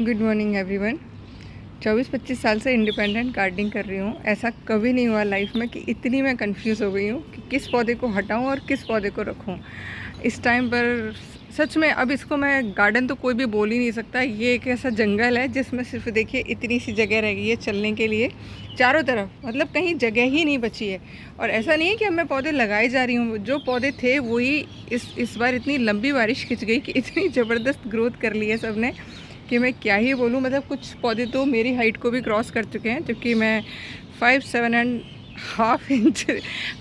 Good morning everyone. 24-25 साल से independent gardening कर रही हूँ। ऐसा कभी नहीं हुआ लाइफ में कि इतनी मैं कंफ्यूज हो गई हूँ कि किस पौधे को हटाऊँ और किस पौधे को रखूँ। इस टाइम पर सच में अब इसको मैं गार्डन तो कोई भी बोल ही नहीं सकता। ये एक ऐसा जंगल है जिसमें सिर्फ देखिए इतनी सी जगह रह गई है चलने के लिए चारों तरफ, मतलब कहीं जगह ही नहीं बची है। और ऐसा नहीं है कि अब मैं पौधे लगाए जा रही हूँ, जो पौधे थे वही इस बार इतनी लंबी बारिश खिंच गई कि इतनी ज़बरदस्त ग्रोथ कर ली है सब ने कि मैं क्या ही बोलूँ। मतलब कुछ पौधे तो मेरी हाइट को भी क्रॉस कर चुके हैं, जबकि मैं 5-7.5 इंच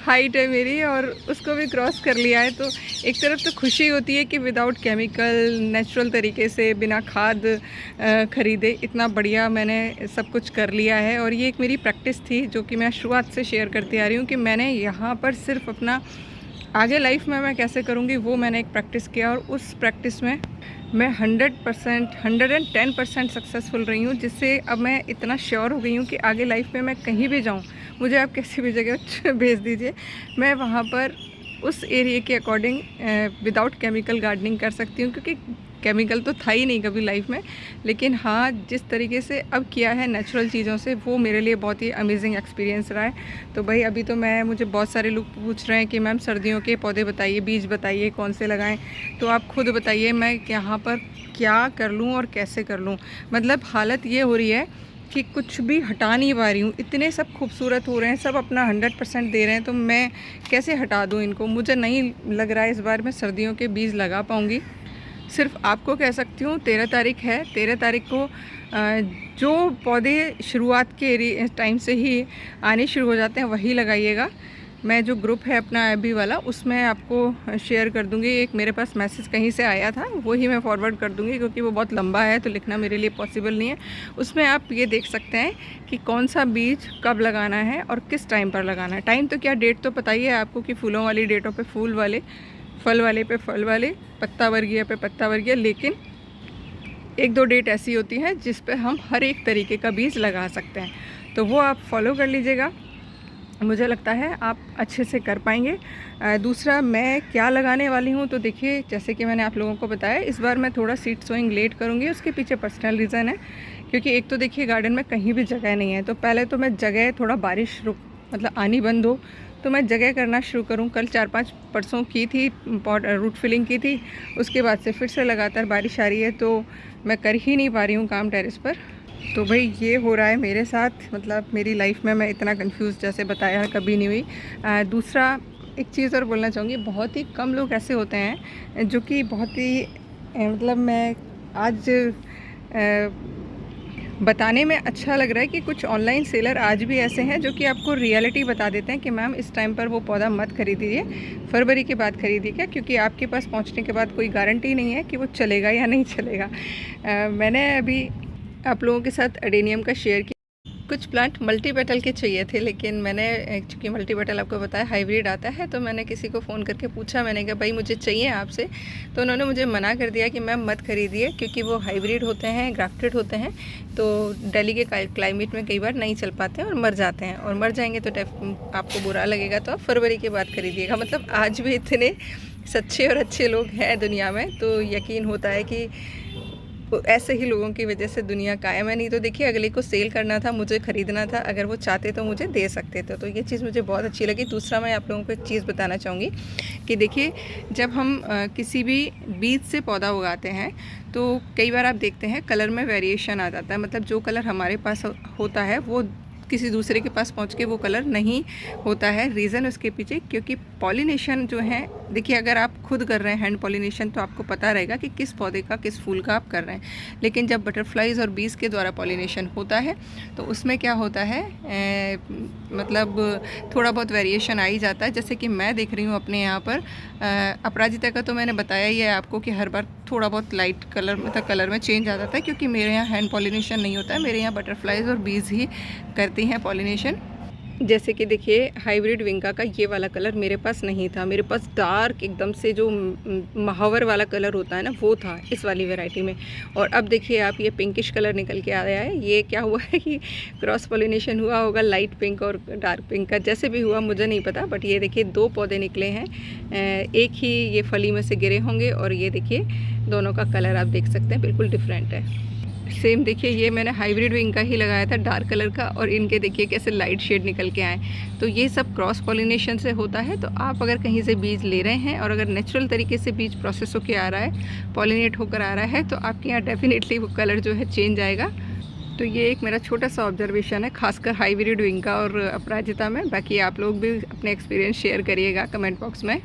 हाइट है मेरी और उसको भी क्रॉस कर लिया है। तो एक तरफ तो खुशी होती है कि विदाउट केमिकल नेचुरल तरीके से बिना खाद खरीदे इतना बढ़िया मैंने सब कुछ कर लिया है। और ये एक मेरी प्रैक्टिस थी जो कि मैं शुरुआत से शेयर करती आ रही हूँ कि मैंने यहाँ पर सिर्फ अपना आगे लाइफ में मैं कैसे करूँगी वो मैंने एक प्रैक्टिस किया और उस प्रैक्टिस में मैं 100% 110% सक्सेसफुल रही हूँ, जिससे अब मैं इतना श्योर हो गई हूँ कि आगे लाइफ में मैं कहीं भी जाऊँ, मुझे आप किसी भी जगह भेज दीजिए, मैं वहाँ पर उस एरिया के अकॉर्डिंग विदाउट केमिकल गार्डनिंग कर सकती हूँ। क्योंकि केमिकल तो था ही नहीं कभी लाइफ में, लेकिन हाँ जिस तरीके से अब किया है नेचुरल चीज़ों से वो मेरे लिए बहुत ही अमेजिंग एक्सपीरियंस रहा है। तो भाई अभी तो मुझे बहुत सारे लोग पूछ रहे हैं कि मैम सर्दियों के पौधे बताइए, बीज बताइए कौन से लगाएं। तो आप खुद बताइए मैं यहाँ पर क्या कर लूँ और कैसे कर लूँ। मतलब हालत ये हो रही है कि कुछ भी हटा नहीं पा रही हूँ। इतने सब खूबसूरत हो रहे हैं, सब अपना 100% दे रहे हैं, तो मैं कैसे हटा दूँ इनको। मुझे नहीं लग रहा है इस बार मैं सर्दियों के बीज लगा पाऊँगी। सिर्फ आपको कह सकती हूँ 13 तारीख है, 13 तारीख को जो पौधे शुरुआत के टाइम से ही आने शुरू हो जाते हैं वही लगाइएगा। मैं जो ग्रुप है अपना एबी वाला उसमें आपको शेयर कर दूँगी। एक मेरे पास मैसेज कहीं से आया था वही मैं फॉरवर्ड कर दूँगी, क्योंकि वो बहुत लंबा है तो लिखना मेरे लिए पॉसिबल नहीं है। उसमें आप ये देख सकते हैं कि कौन सा बीज कब लगाना है और किस टाइम पर लगाना है। टाइम तो क्या, डेट तो पता ही है आपको कि फूलों वाली डेटों पे फूल वाले, फल वाले पे फल वाले, पत्ता वर्गीय पे पत्ता वर्गीय, लेकिन एक दो डेट ऐसी होती हैं जिस पे हम हर एक तरीके का बीज लगा सकते हैं। तो वो आप फॉलो कर लीजिएगा, मुझे लगता है आप अच्छे से कर पाएंगे। दूसरा मैं क्या लगाने वाली हूँ, तो देखिए जैसे कि मैंने आप लोगों को बताया इस बार मैं थोड़ा सीड सोइंग लेट करूँगी। उसके पीछे पर्सनल रीज़न है, क्योंकि एक तो देखिए गार्डन में कहीं भी जगह नहीं है। तो पहले तो मैं जगह थोड़ा बारिश मतलब आनी बंद हो तो मैं जगह करना शुरू करूं। कल 4-5 परसों की थी पॉट रूट फिलिंग की थी, उसके बाद से फिर से लगातार बारिश आ रही है तो मैं कर ही नहीं पा रही हूँ काम टेरेस पर। तो भाई ये हो रहा है मेरे साथ, मतलब मेरी लाइफ में मैं इतना कंफ्यूज जैसे बताया कभी नहीं हुई। दूसरा एक चीज़ और बोलना चाहूँगी, बहुत ही कम लोग ऐसे होते हैं जो कि बहुत ही मतलब मैं आज बताने में अच्छा लग रहा है कि कुछ ऑनलाइन सेलर आज भी ऐसे हैं जो कि आपको रियलिटी बता देते हैं कि मैम इस टाइम पर वो पौधा मत खरीदिए, फरवरी के बाद खरीदिए। क्या, क्योंकि आपके पास पहुंचने के बाद कोई गारंटी नहीं है कि वो चलेगा या नहीं चलेगा। मैंने अभी आप लोगों के साथ एडेनियम का शेयर किया। कुछ प्लांट मल्टी पेटल के चाहिए थे, लेकिन मैंने चूँकि मल्टी पेटल आपको बताया हाइब्रिड आता है, तो मैंने किसी को फ़ोन करके पूछा, मैंने कहा भाई मुझे चाहिए आपसे, तो उन्होंने मुझे मना कर दिया कि मैम मत खरीदिए क्योंकि वो हाइब्रिड होते हैं, ग्राफ्टेड होते हैं, तो दिल्ली के क्लाइमेट में कई बार नहीं चल पाते हैं और मर जाते हैं, और मर जाएंगे तो आपको बुरा लगेगा, तो आप फरवरी के बाद खरीदिएगा। मतलब आज भी इतने सच्चे और अच्छे लोग हैं दुनिया में, तो यकीन होता है कि ऐसे ही लोगों की वजह से दुनिया कायम है। नहीं तो देखिए अगले को सेल करना था, मुझे ख़रीदना था, अगर वो चाहते तो मुझे दे सकते थे। तो ये चीज़ मुझे बहुत अच्छी लगी। दूसरा मैं आप लोगों को एक चीज़ बताना चाहूँगी कि देखिए जब हम किसी भी बीज से पौधा उगाते हैं तो कई बार आप देखते हैं कलर में वेरिएशन आ जाता है। मतलब जो कलर हमारे पास होता है वो किसी दूसरे के पास पहुंच के वो कलर नहीं होता है। रीज़न उसके पीछे क्योंकि पॉलिनेशन जो है, देखिए अगर आप खुद कर रहे हैं हैंड पॉलिनेशन तो आपको पता रहेगा कि किस पौधे का किस फूल का आप कर रहे हैं, लेकिन जब बटरफ्लाइज और बीज के द्वारा पॉलिनेशन होता है तो उसमें क्या होता है मतलब थोड़ा बहुत वेरिएशन आ ही जाता है। जैसे कि मैं देख रही हूँ अपने यहाँ पर अपराजिता का, तो मैंने बताया ही है आपको कि हर बार थोड़ा बहुत लाइट कलर मतलब कलर में चेंज आ जाता है, क्योंकि मेरे यहाँ हैंड पॉलिनेशन नहीं होता है, मेरे यहाँ बटरफ्लाइज और बीज ही करती हैं पॉलिनेशन। जैसे कि देखिए हाइब्रिड विंका का ये वाला कलर मेरे पास नहीं था, मेरे पास डार्क एकदम से जो महावर वाला कलर होता है ना वो था इस वाली वैरायटी में। और अब देखिए आप ये पिंकिश कलर निकल के आया है। ये क्या हुआ है कि क्रॉस पॉलिनेशन हुआ होगा लाइट पिंक और डार्क पिंक का, जैसे भी हुआ मुझे नहीं पता, बट ये देखिए दो पौधे निकले हैं, एक ही ये फली में से गिरे होंगे, और ये देखिए दोनों का कलर आप देख सकते हैं बिल्कुल डिफरेंट है। सेम देखिए, ये मैंने हाइब्रिड विंग का ही लगाया था, डार्क कलर का, और इनके देखिए कैसे लाइट शेड निकल के आए। तो ये सब क्रॉस पॉलिनेशन से होता है। तो आप अगर कहीं से बीज ले रहे हैं और अगर नेचुरल तरीके से बीज प्रोसेस होकर आ रहा है, पॉलिनेट होकर आ रहा है, तो आपके यहाँ डेफिनेटली वो कलर जो है चेंज आएगा। तो ये एक मेरा छोटा सा ऑब्जर्वेशन है, खासकर हाइब्रिड विंग का और अपराजिता में। बाकी आप लोग भी अपने एक्सपीरियंस शेयर करिएगा कमेंट बॉक्स में।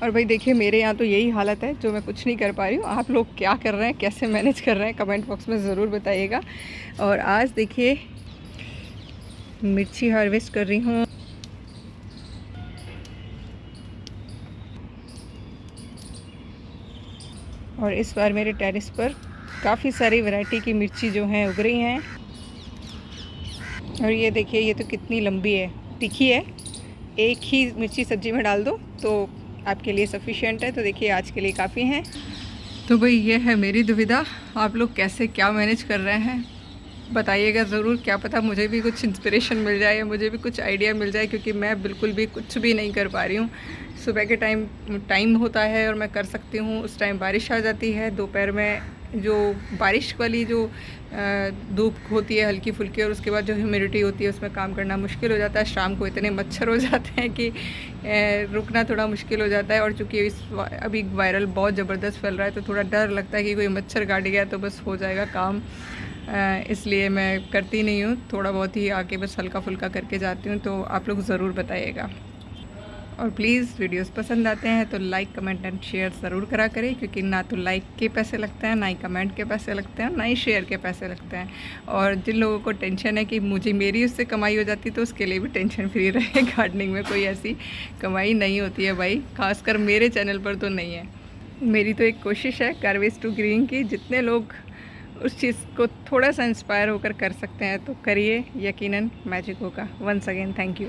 और भाई देखिए, मेरे यहाँ तो यही हालत है, जो मैं कुछ नहीं कर पा रही हूँ। आप लोग क्या कर रहे हैं, कैसे मैनेज कर रहे हैं, कमेंट बॉक्स में ज़रूर बताइएगा। और आज देखिए मिर्ची हार्वेस्ट कर रही हूँ। और इस बार मेरे टेरेस पर काफ़ी सारी वैरायटी की मिर्ची जो हैं उग रही हैं। और ये देखिए, ये तो कितनी लंबी है, तीखी है। एक ही मिर्ची सब्जी में डाल दो तो आपके लिए सफिशिएंट है। तो देखिए, आज के लिए काफ़ी हैं। तो भाई ये है मेरी दुविधा, आप लोग कैसे क्या मैनेज कर रहे हैं बताइएगा ज़रूर। क्या पता मुझे भी कुछ इंस्पिरेशन मिल जाए या मुझे भी कुछ आइडिया मिल जाए, क्योंकि मैं बिल्कुल भी कुछ भी नहीं कर पा रही हूँ। सुबह के टाइम होता है और मैं कर सकती हूँ, उस टाइम बारिश आ जाती है। दोपहर में जो बारिश वाली जो धूप होती है हल्की फुल्की, और उसके बाद जो ह्यूमिडिटी होती है उसमें काम करना मुश्किल हो जाता है। शाम को इतने मच्छर हो जाते हैं कि रुकना थोड़ा मुश्किल हो जाता है। और चूँकि अभी वायरल बहुत ज़बरदस्त फैल रहा है, तो थोड़ा डर लगता है कि कोई मच्छर काट गया तो बस हो जाएगा काम। इसलिए मैं करती नहीं हूँ, थोड़ा बहुत ही आके बस हल्का फुल्का करके जाती हूँ। तो आप लोग ज़रूर बताइएगा। और प्लीज़ वीडियोस पसंद आते हैं तो लाइक कमेंट एंड शेयर ज़रूर करा करें, क्योंकि ना तो लाइक के पैसे लगते हैं, ना ही कमेंट के पैसे लगते हैं, ना ही शेयर के पैसे लगते हैं। और जिन लोगों को टेंशन है कि मेरी उससे कमाई हो जाती, तो उसके लिए भी टेंशन फ्री रहे। गार्डनिंग में कोई ऐसी कमाई नहीं होती है भाई, खासकर मेरे चैनल पर तो नहीं है। मेरी तो एक कोशिश है गार्बेज टू ग्रीन की, जितने लोग उस चीज़ को थोड़ा सा इंस्पायर होकर कर सकते हैं तो करिए, यकीनन मैजिक होगा। Once again thank you.